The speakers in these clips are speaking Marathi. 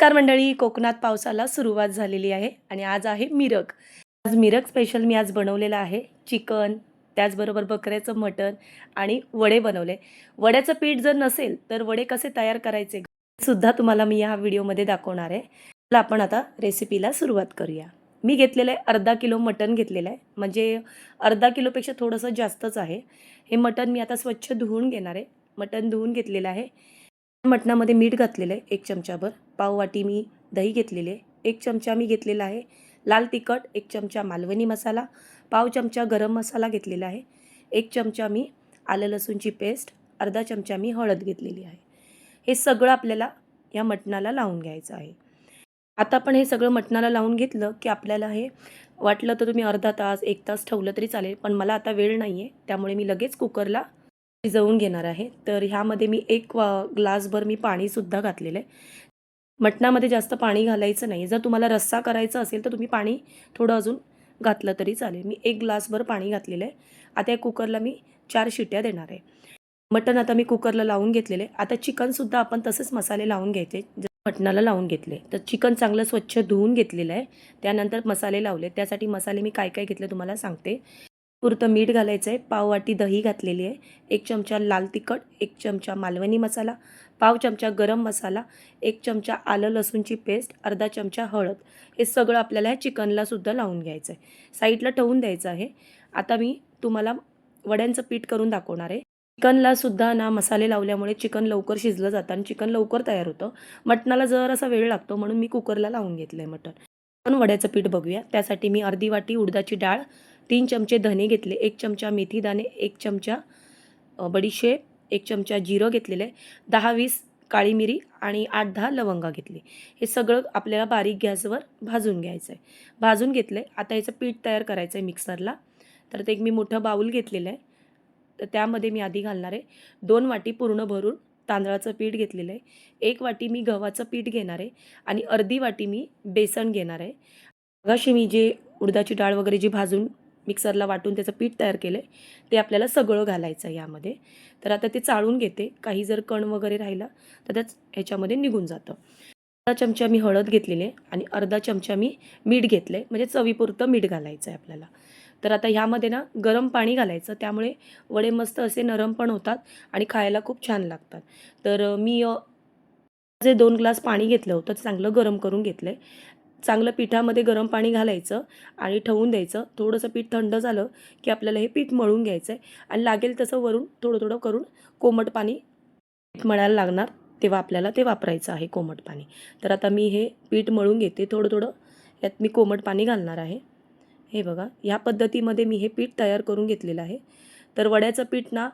नमस्कार मंडळी, कोकणात पावसाला सुरुवात झालेली आहे आणि आज आहे मिरग. आज मिरग स्पेशल मी आज बनवलेलं आहे. चिकन, त्याचबरोबर बकऱ्याचं मटण आणि वडे बनवले. वड्याचं पीठ जर नसेल तर वडे कसे तयार करायचे सुद्धा तुम्हाला मी या व्हिडिओमध्ये दाखवणार आहे. चला आपण आता रेसिपीला सुरुवात करूया. मी घेतलेलं आहे अर्धा किलो मटण घेतलेलं आहे, म्हणजे अर्धा किलोपेक्षा थोडंसं जास्तच आहे. हे मटण मी आता स्वच्छ धुवून घेणार आहे. मटण धुवून घेतलेलं आहे. मटणामध्ये मीठ घातलेलं आहे 1 चमचाभर. पाववाटी मी दही घेतलेले आहे. 1 चमचा मी घेतलेला आहे लाल तिखट, 1 चमचा मालवणी मसाला, पाव चमचा गरम मसाला घेतलेला आहे. 1 चमचा मी आलं लसूणची पेस्ट, अर्धा चमचा मी हळद घेतलेली आहे. हे सगळं आपल्याला या मटणाला लावून घ्यायचं आहे. आता आपण हे सगळं मटणाला लावून घेतलं की आपल्याला हे वाटलं तर तुम्ही अर्धा तास 1 तास ठेवलं तरी चालेल, पण मला आता वेळ नाही आहे, त्यामुळे मी लगेच कुकरला शिजवून घेणार आहे. तर ह्यामध्ये मी 1 ग्लासभर मी पाणीसुद्धा घातलेलं आहे. मटणामध्ये जास्त पाणी घालायचं नाही. जर तुम्हाला रस्सा करायचा असेल तर तुम्ही पाणी थोडं अजून घातलं तरी चालेल. मी 1 ग्लासभर पाणी घातलेलं आहे. आता या कुकरला मी 4 शिट्या देणार आहे. मटण आता मी कुकरला लावून घेतलेलं आहे. आता चिकनसुद्धा आपण तसेच मसाले लावून घ्यायचे मटणाला लावून घेतले. तर चिकन चांगलं स्वच्छ धुवून घेतलेलं आहे. त्यानंतर मसाले लावले. त्यासाठी मसाले मी काय काय घेतले तुम्हाला सांगते. पुरतं मीठ घालायचं आहे. पाववाटी दही घातलेली आहे. 1 चमचा लाल तिखट, 1 चमचा मालवणी मसाला, पाव चमचा गरम मसाला, 1 चमचा आलं लसूणची पेस्ट, अर्धा चमचा हळद. हे सगळं आपल्याला ह्या चिकनला सुद्धा लावून घ्यायचं आहे. साईडला ठेवून द्यायचं आहे. आता मी तुम्हाला वड्यांचं पीठ करून दाखवणार आहे. चिकनला सुद्धा ना मसाले लावल्यामुळे चिकन लवकर शिजलं जातं आणि चिकन लवकर तयार होतं. मटणाला जरासा वेळ लागतो, म्हणून मी कुकरला लावून घेतलं आहे मटण. पण वड्याचं पीठ बघूया. त्यासाठी मी अर्धी वाटी उडदाची डाळ, 3 चमचे धने घेतले, 1 चमचा मेथी दाणे, 1 चमचा बडीशेप, 1 चमचा जिरं घेतलेलं आहे, 10-20 काळी मिरी आणि 8-10 लवंगा घेतली. हे सगळं आपल्याला बारीक गॅसवर भाजून घ्यायचं आहे. भाजून घेतलं आहे. आता याचं पीठ तयार करायचं आहे मिक्सरला. तर ते एक मी मोठं बाऊल घेतलेलं आहे. तर त्यामध्ये मी आधी घालणार आहे 2 वाटी पूर्ण भरून तांदळाचं पीठ घेतलेलं आहे. 1 वाटी मी गव्हाचं पीठ घेणार आहे आणि अर्धी वाटी मी बेसन घेणार आहे. मगाशी मी जे उडदाची डाळ वगैरे जी भाजून मिक्सरला वाटून त्याचं पीठ तयार केलं आहे ते आपल्याला सगळं घालायचं आहे यामध्ये. तर आता ते चाळून घेते. काही जर कण वगैरे राहिला तर त्याच ह्याच्यामध्ये निघून जातं. अर्धा चमचा मी हळद घेतलेली आहे आणि अर्धा चमचा मी मीठ घेतलं आहे, म्हणजे चवीपुरतं मीठ घालायचं आहे आपल्याला. तर आता ह्यामध्ये ना गरम पाणी घालायचं, त्यामुळे वडे मस्त असे नरम पण होतात आणि खायला खूप छान लागतात. तर मी जे 2 ग्लास पाणी घेतलं होतं चांगलं गरम करून घेतलं आहे. चांगलं पिठामध्ये गरम पाणी घालायचं आणि ठेवून द्यायचं. थोडंसं पीठ थंड झालं की आपल्याला हे पीठ मळून घ्यायचं आहे आणि लागेल तसं वरून थोडं थोडं करून कोमट पाणी पीठ मळायला लागणार तेव्हा आपल्याला ते वापरायचं आहे कोमट पाणी. तर आता मी हे पीठ मळून घेते. थोडं थोडं यात मी कोमट पाणी घालणार आहे. हे बघा, ह्या पद्धतीमध्ये मी हे पीठ तयार करून घेतलेलं आहे. तर वड्याचं पीठ ना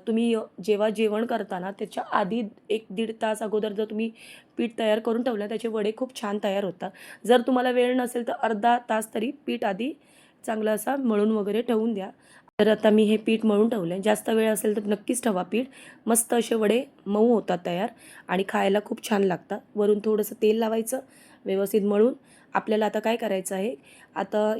तुम्ही जेव्हा जेवण करताना त्याच्या आधी 1-1.5 तास अगोदर जर तुम्ही पीठ तयार करून ठेवलं त्याचे वडे खूप छान तयार होतात. जर तुम्हाला वेळ नसेल तर अर्धा तास तरी पीठ आधी चांगलं असा मळून वगैरे ठेवून द्या. तर आता मी हे पीठ मळून ठेवलं आहे. जास्त वेळ असेल तर नक्कीच ठेवा पीठ. मस्त असे वडे मऊ होतात तयार आणि खायला खूप छान लागतात. वरून थोडंसं तेल लावायचं, व्यवस्थित मळून. आपल्याला आता काय करायचं आहे, आता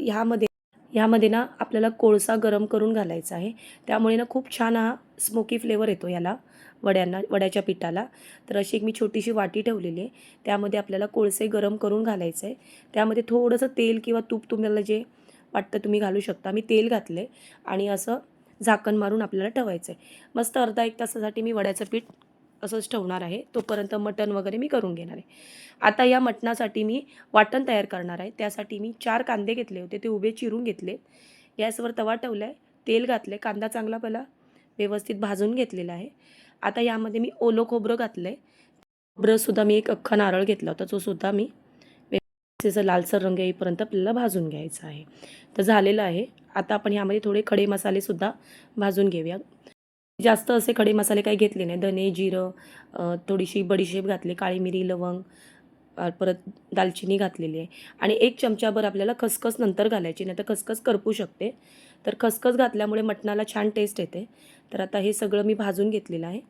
ह्यामध्ये ना आपल्याला कोळसा गरम करून घालायचा आहे. त्यामुळे ना खूप छान हा स्मोकी फ्लेवर येतो याला, वड्याच्या पिठाला. तर अशी एक मी छोटीशी वाटी ठेवलेली आहे. त्यामध्ये आपल्याला कोळसे गरम करून घालायचं आहे. त्यामध्ये थोडंसं तेल किंवा तूप तुम्हाला जे वाटतं तुम्ही घालू शकता. मी तेल घातले आणि असं झाकण मारून आपल्याला ठेवायचं आहे. मस्त अर्धा 1 तासासाठी मी वड्याचं पीठ असंच ठेवणार आहे. तोपर्यंत मटण वगैरे मी करून घेणार आहे. आता या मटणासाठी मी वाटण तयार करणार आहे. त्यासाठी मी 4 कांदे घेतले होते, ते उभे चिरून घेतले. गॅसवर तवा ठेवला आहे, तेल घातले, कांदा चांगला पहिला व्यवस्थित भाजून घेतलेला आहे. आता यामध्ये मी ओलं खोबरं घातलं आहे. खोबरंसुद्धा मी एक अख्खा नारळ घेतला होता, तो सुद्धा मी व्यवस्थित लालसर रंग येईपर्यंत आपल्याला भाजून घ्यायचा आहे. तर झालेलं आहे. आता आपण ह्यामध्ये थोडे खडे मसालेसुद्धा भाजून घेऊया. जास्त असे खडे मसाले काही घेतले नाही. धने, जिरं, थोडीशी बडीशेप घातली, काळी मिरी, लवंग, परत दालचिनी घातलेली आहे आणि 1 चमचाभर आपल्याला खसखस नंतर घालायची, नाही तर खसखस करपू शकते. तर खसखस घातल्यामुळे मटणाला छान टेस्ट येते. तर आता हे सगळं मी भाजून घेतलेलं आहे.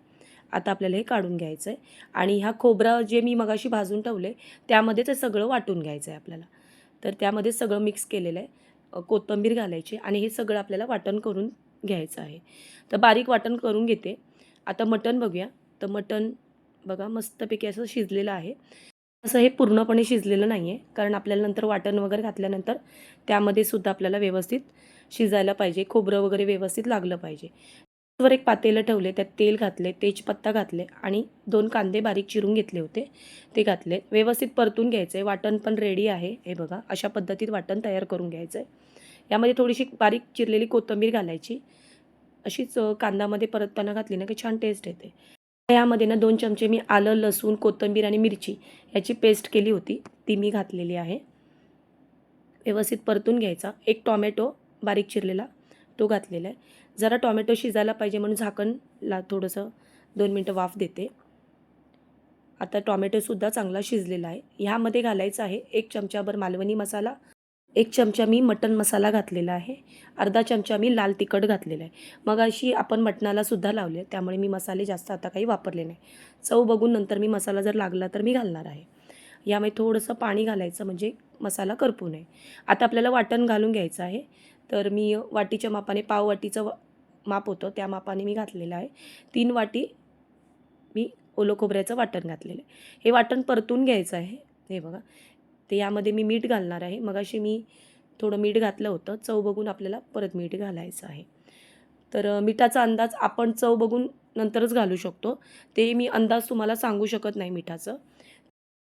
आता आपल्याला हे काढून घ्यायचं आहे आणि ह्या खोबरं जे मी मगाशी भाजून ठेवले त्यामध्येच हे सगळं वाटून घ्यायचं आहे आपल्याला. तर त्यामध्ये सगळं मिक्स केलेलं आहे. कोथिंबीर घालायची आणि हे सगळं आपल्याला वाटण करून घ्यायचं आहे. तर बारीक वाटण करून घेते. आता मटण बघूया. तर मटण बघा मस्तपैकी असं शिजलेलं आहे. असं हे पूर्णपणे शिजलेलं नाही आहे, कारण आपल्याला नंतर वाटण वगैरे घातल्यानंतर त्यामध्ये सुद्धा आपल्याला व्यवस्थित शिजायला पाहिजे, खोबरं वगैरे व्यवस्थित लागलं पाहिजे. वर एक पातेलं ठेवले, त्यात तेल घातले, तेजपत्ता घातले आणि 2 कांदे बारीक चिरून घेतले होते, ते घातले. व्यवस्थित परतून घ्यायचं आहे. वाटण पण रेडी आहे. हे बघा, अशा पद्धतीत वाटण तयार करून घ्यायचं आहे. यामध्ये थोडीशी बारीक चिरलेली कोथिंबीर घालायची. अशीच कांद्यामध्ये परतताना घातली ना, की छान टेस्ट येते. यामध्ये ना 2 चमचे मी आलं, लसूण, कोथिंबीर आणि मिरची याची पेस्ट केली होती, ती मी घातलेली आहे. व्यवस्थित परतून घ्यायचा. एक टोमॅटो बारीक चिरलेला तो घातलेला आहे. जरा टोमॅटो शिजायला पाहिजे म्हणून झाकणला थोडंसं 2 मिनिटं वाफ देते. आता टोमॅटोसुद्धा चांगला शिजलेला आहे. ह्यामध्ये घालायचा आहे 1 चमचाभर मालवणी मसाला, 1 चमचा मी मटण मसाला घातलेला आहे, अर्धा चमचा मी लाल तिखट घातलेलं आहे. मगाशी आपण मटणाला सुद्धा लावले, त्यामुळे मी मसाले जास्त आता काही वापरले नाही. चव बघून नंतर मी मसाला जर लागला तर मी घालणार आहे. यामध्ये थोडंसं पाणी घालायचं म्हणजे मसाला करपू नये. आता आपल्याला वाटण घालून घ्यायचं आहे. तर मी वाटीच्या मापाने पाव वाटीचं माप होतं त्या मापाने मी घातलेलं आहे. 3 वाटी मी ओलं खोबऱ्याचं वाटण घातलेलं आहे. हे वाटण परतून घ्यायचं आहे. हे बघा. ते यामध्ये मी मीठ घालणार आहे. मगाशी मी थोडं मीठ घातलं होतं. चव बघून आपल्याला परत मीठ घालायचं आहे. तर मिठाचा अंदाज आपण चव बघून नंतरच घालू शकतो. ते मी अंदाज तुम्हाला सांगू शकत नाही मिठाचं.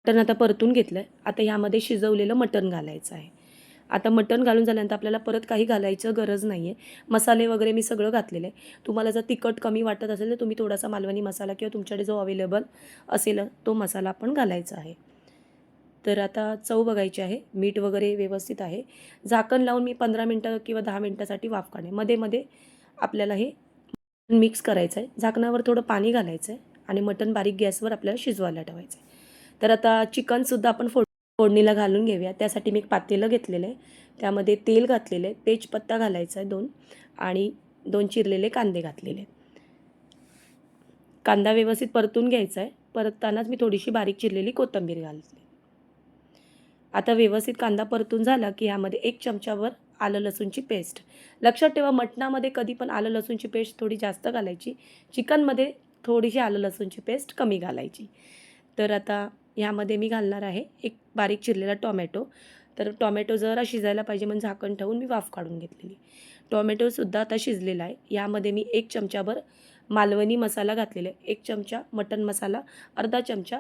मटण आता परतून घेतलं आहे. आता ह्यामध्ये शिजवलेलं मटण घालायचं आहे. आता मटण घालून झाल्यानंतर आपल्याला परत काही घालायचं गरज नाही आहे. मसाले वगैरे मी सगळं घातलेलं आहे. तुम्हाला जर तिखट कमी वाटत असेल तर तुम्ही थोडासा मालवणी मसाला किंवा तुमच्याकडे जो अवेलेबल असेल तो मसाला पण घालायचा आहे. तर आता चव बघायची आहे. मीठ वगैरे व्यवस्थित आहे. झाकण लावून मी 15 मिनटं किंवा 10 मिनटासाठी वाफ काढणे. मध्ये आपल्याला हे मिक्स करायचं आहे. झाकणावर थोडं पाणी घालायचं आहे आणि मटण बारीक गॅसवर आपल्याला शिजवायला ठेवायचं आहे. तर आता चिकनसुद्धा आपण फोडणीला घालून घेऊया. त्यासाठी मी एक पातेलं घेतलेलं आहे. त्यामध्ये तेल घातलेलं आहे. तेजपत्ता घालायचा आहे 2 आणि 2 चिरलेले कांदे घातलेले आहेत. कांदा व्यवस्थित परतून घ्यायचा आहे. परततानाच मी थोडीशी बारीक चिरलेली कोथिंबीर घालते. आता व्यवस्थित कांदा परतून झाला की ह्यामध्ये 1 चमचाभर आलं लसूणची पेस्ट. लक्षात ठेवा मटणामध्ये कधी पण आलं लसूणची पेस्ट थोडी जास्त घालायची. चिकनमध्ये थोडीशी आलं लसूणची पेस्ट कमी घालायची. तर आता ह्यामध्ये मी घालणार आहे एक बारीक चिरलेला टोमॅटो. तर टोमॅटो जरा शिजायला पाहिजे म्हणून झाकण ठेवून मी वाफ काढून घेतलेली. टोमॅटोसुद्धा आता शिजलेला आहे. यामध्ये मी 1 चमचाभर मालवणी मसाला घातलेला आहे, 1 चमचा मटण मसाला, अर्धा चमचा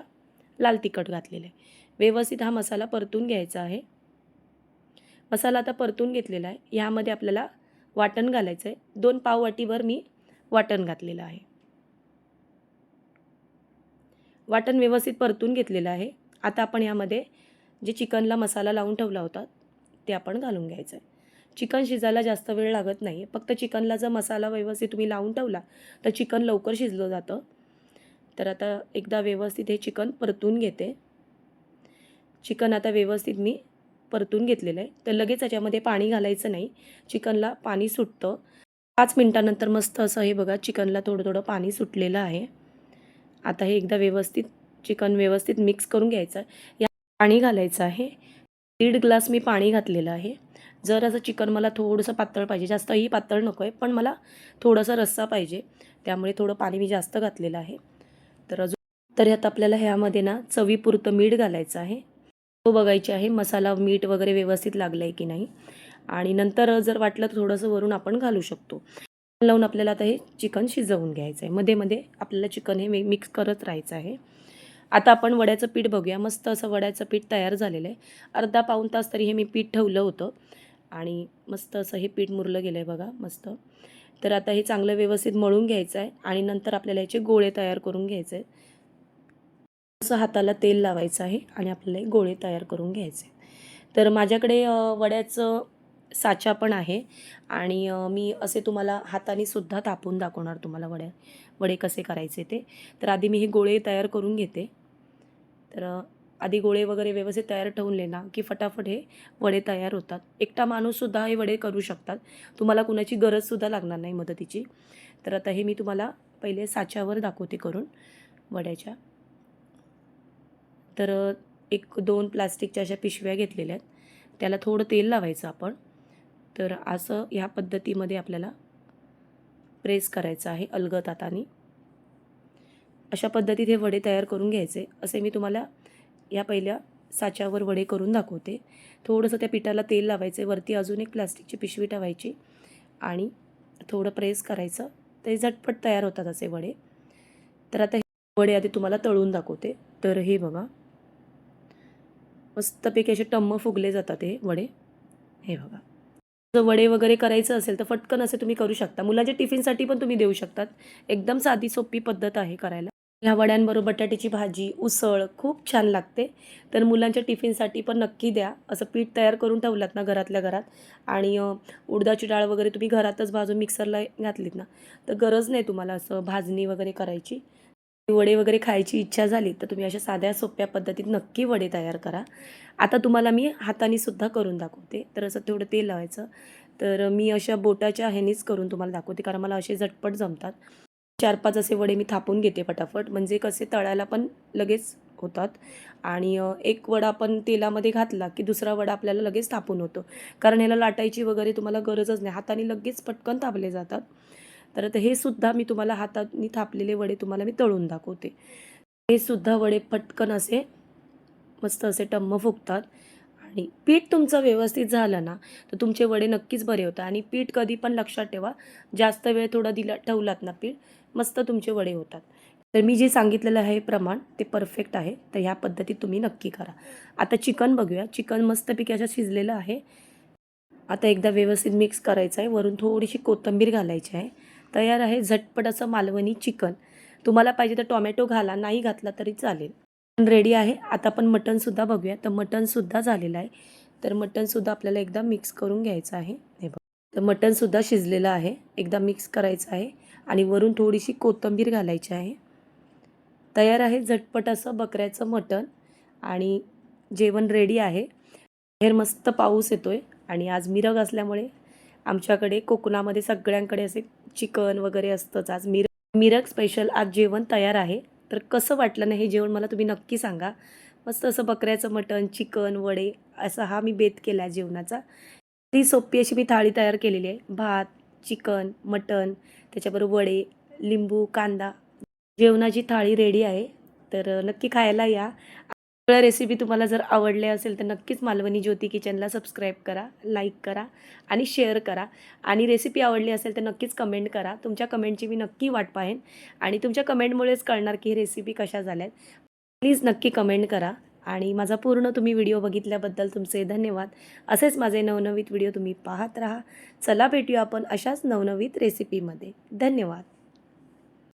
लाल तिखट घातलेलं आहे. व्यवस्थित हा मसाला परतून घ्यायचा आहे. मसाला आता परतून घेतलेला आहे. यामध्ये आपल्याला वाटण घालायचं आहे. 2 पाववाटीभर मी वाटण घातलेलं आहे. वाटण व्यवस्थित परतून घेतलेलं आहे. आता आपण यामध्ये जे चिकनला मसाला लावून ठेवला होता ते आपण घालून घ्यायचं आहे. चिकन शिजायला जास्त वेळ लागत नाही. फक्त चिकनला जर मसाला व्यवस्थित तुम्ही लावून ठेवला तर चिकन लवकर शिजलं जातं. तर आता एकदा व्यवस्थित हे चिकन परतून घेते. चिकन आता व्यवस्थित मी परतून घेतलेलं आहे. तर लगेच याच्यामध्ये पाणी घालायचं नाही. चिकनला पाणी सुटतं. 5 मिनिटानंतर मस्त असं हे बघा चिकनला थोडं पाणी सुटलेलं आहे. आता हे एकदा व्यवस्थित चिकन व्यवस्थित मिक्स करून घ्यायचं. या पाणी घालायचं आहे. 1.5 ग्लास मी पाणी घातलेलं आहे. जर असं चिकन मला थोडंसं पातळ पाहिजे, जास्तही पातळ नको आहे, पण मला थोडासा रस्सा पाहिजे. त्यामुळे थोडं पाणी मी जास्त घातलेलं आहे. तर ह्यात आपल्याला ह्यामध्ये ना चवीपुरतं मीठ घालायचं आहे. तो बघायची आहे मसाला मीठ वगैरे व्यवस्थित लागलं आहे की नाही आणि नंतर जर वाटलं तर थोडंसं वरून आपण घालू शकतो. लावून आपल्याला आता हे चिकन शिजवून घ्यायचं आहे. मध्ये आपल्याला चिकन हे मिक्स करत राहायचं आहे. आता आपण वड्याचं पीठ बघूया. मस्त असं वड्याचं पीठ तयार झालेलं आहे. अर्धा पाऊण तास तरी हे मी पीठ ठेवलं होतं आणि मस्त असं हे पीठ मुरलं गेलं आहे बघा मस्त. तर आता हे चांगलं व्यवस्थित मळून घ्यायचं आहे आणि नंतर आपल्याला याचे गोळे तयार करून घ्यायचे आहेत. असं हाताला तेल लावायचं आहे आणि आपल्याला गोळे तयार करून घ्यायचे. तर माझ्याकडे वड्याचं साचा पण आहे आणि मी असे तुम्हाला हाताने सुद्धा तापून दाखवणार तुम्हाला वडे कसे करायचे ते. तर आधी मी हे गोळे तयार करून घेते. तर आधी गोळे वगैरे व्यवस्थित तयार ठेवले ना की फटाफट हे वडे तयार होतात. एकटा माणूससुद्धा हे वडे करू शकतात. तुम्हाला कुणाची गरजसुद्धा लागणार नाही मदतीची. तर आता हे मी तुम्हाला पहिले साच्यावर दाखवते करून वड्याच्या. तर 1-2 प्लास्टिकच्या अशा पिशव्या घेतलेल्या आहेत. त्याला थोडं तेल लावायचं आपण. तर असं ह्या पद्धतीमध्ये आपल्याला प्रेस करायचं आहे अलगद हाताने. अशा पद्धतीत हे वडे तयार करून घ्यायचे. असे मी तुम्हाला या पहिल्या साच्यावर वडे करून दाखवते. थोडंसं त्या पिठाला तेल लावायचं आहे, वरती अजून एक प्लास्टिकची पिशवी ठेवायची आणि थोडं प्रेस करायचं. ते झटपट तयार होतात असे वडे. तर आता हे वडे आधी तुम्हाला तळून दाखवते. तर हे बघा, मस्तपैकी असे टम्म फुगले जातात हे वडे. हे बघा, जर वडे वगैरे करायचं असेल तर पटकन असे तुम्ही करू शकता. मुलांच्या टिफिनसाठी पण तुम्ही देऊ शकतात. एकदम साधी सोपी पद्धत आहे करायला. ह्या वड्यांबरोबर बटाट्याची भाजी, उसळ खूप छान लागते. तर मुलांच्या टिफिनसाठी पण नक्की द्या. असं पीठ तयार करून ठेवलात ना घरातल्या घरात आणि उडदाची डाळ वगैरे तुम्ही घरातच भाजून मिक्सरला घातलीत ना, तर गरज नाही तुम्हाला असं भाजणी वगैरे करायची. वडे वगैरे खायची इच्छा झाली तर तुम्ही अशा साध्या सोप्या पद्धतीत नक्की वडे तयार करा. आता तुम्हाला मी हाताने सुद्धा करून दाखवते. तर असं थोडं तेल लावायचं. तर मी अशा बोटाच्या ह्यानीच करून तुम्हाला दाखवते, कारण मला असे झटपट जमतात. 4-5 असे वडे मी थापून घेते पटापट, म्हणजे कसे तळायला पण लगेच होतात आणि एक वडा आपण तेलामध्ये घातला की दुसरा वडा आपल्याला लगेच थापून होतो. कारण ह्याला लाटायची वगैरे तुम्हाला गरजच नाही. हाताने लगेच पटकन थापले जातात. तर आता हे सुद्धा मी तुम्हाला हाताने थापलेले वडे तुम्हाला मी तळून दाखवते. हे सुद्धा वडे पटकन असे मस्त असे टम्म फुगतात आणि पीठ तुमचं व्यवस्थित झालं ना, तर तुमचे वडे नक्कीच बरे होतात. आणि पीठ कधी पण लक्षात ठेवा, जास्त वेळ थोडा ठेवलात ना पीठ, मस्त तुमचे वडे होतात. तर मी जे सांगितलेलं आहे प्रमाण ते परफेक्ट आहे. तर ह्या पद्धतीत तुम्ही नक्की करा. आता चिकन बघूया. चिकन मस्तपैकी असं शिजलेलं आहे. आता एकदा व्यवस्थित मिक्स करायचं आहे. वरून थोडीशी कोथिंबीर घालायची आहे. तयार आहे झटपट असं मालवणी चिकन. तुम्हाला पाहिजे तर टोमॅटो घाला, नाही घातला तरी चालेल. रेडी आहे. आता आपण मटणसुद्धा बघूया. तर मटणसुद्धा झालेलं आहे. तर मटणसुद्धा आपल्याला एकदा मिक्स करून घ्यायचं आहे. हे बघा. तर मटणसुद्धा शिजलेलं आहे. एकदा मिक्स करायचं आहे आणि वरून थोडीशी कोथिंबीर घालायची आहे. तयार आहे झटपट असं बकऱ्याचं मटण आणि जेवण रेडी आहे. बाहेर मस्त पाऊस येतोय आणि आज मिरग असल्यामुळे आमच्याकडे कोकणामध्ये सगळ्यांकडे असे चिकन वगैरे असतंच. आज मिरग स्पेशल आज जेवण तयार आहे. तर कसं वाटलं ना हे जेवण मला तुम्ही नक्की सांगा. मस्त असं बकऱ्याचं मटण, चिकन, वडे असा हा मी बेत केला आहे जेवणाचा. ती सोपी अशी मी थाळी तयार केलेली आहे. भात, चिकन, मटण, त्याच्याबरोबर वडे, लिंबू, कांदा. जेवणाची थाळी रेडी आहे. तर नक्की खायला या. सगळ्या रेसिपी तुम्हाला जर आवडल्या असेल तर नक्कीच मालवणी ज्योती किचनला सबस्क्राईब करा, लाईक करा आणि शेअर करा. आणि रेसिपी आवडली असेल तर नक्कीच कमेंट करा. तुमच्या कमेंटची मी नक्की वाट पाहेन आणि तुमच्या कमेंटमुळेच कळणार की ही रेसिपी कशा झाल्यात. प्लीज नक्की कमेंट करा आणि माझा पूर्ण तुम्ही व्हिडिओ बघितल्याबद्दल तुमचे धन्यवाद. असेच माझे नवनवीन व्हिडिओ तुम्ही पाहत राहा. चला भेटूया आपण अशाच नवनवीन रेसिपीमध्ये. धन्यवाद.